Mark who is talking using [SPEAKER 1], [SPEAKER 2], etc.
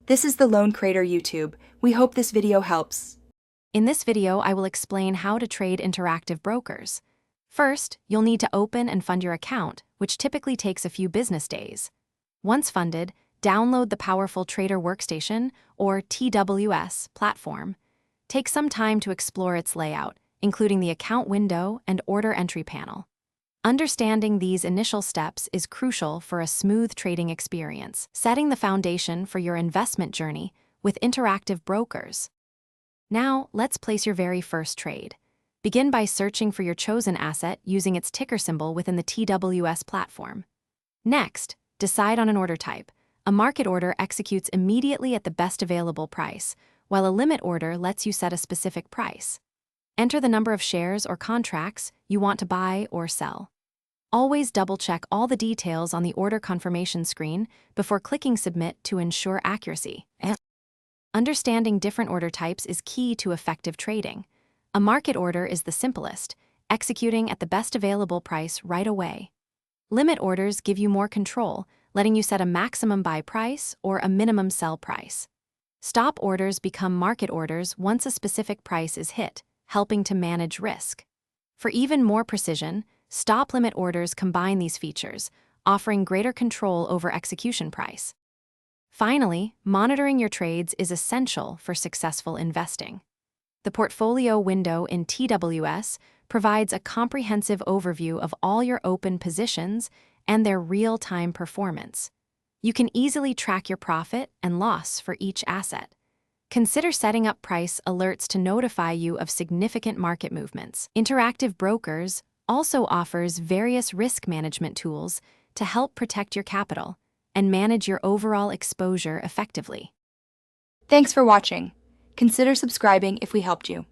[SPEAKER 1] This is the Lone Crater YouTube. We hope this video helps.
[SPEAKER 2] In this video, I will explain how to trade interactive brokers. First, you'll need to open and fund your account, which typically takes a few business days. Once funded, download the powerful Trader Workstation, or TWS, platform. Take some time to explore its layout, including the account window and order entry panel. Understanding these initial steps is crucial for a smooth trading experience, setting the foundation for your investment journey with interactive brokers. Now, let's place your very first trade. Begin by searching for your chosen asset using its ticker symbol within the TWS platform. Next, decide on an order type. A market order executes immediately at the best available price, while a limit order lets you set a specific price. Enter the number of shares or contracts you want to buy or sell. Always double-check all the details on the order confirmation screen before clicking Submit to ensure accuracy. Understanding different order types is key to effective trading. A market order is the simplest, executing at the best available price right away. Limit orders give you more control, letting you set a maximum buy price or a minimum sell price. Stop orders become market orders once a specific price is hit, helping to manage risk. For even more precision, stop limit orders combine these features, offering greater control over execution price. Finally, monitoring your trades is essential for successful investing. The portfolio window in TWS provides a comprehensive overview of all your open positions and their real-time performance. You can easily track your profit and loss for each asset. Consider setting up price alerts to notify you of significant market movements. Interactive Brokers also offers various risk management tools to help protect your capital and manage your overall exposure effectively.
[SPEAKER 1] Thanks for watching. Consider subscribing if we helped you.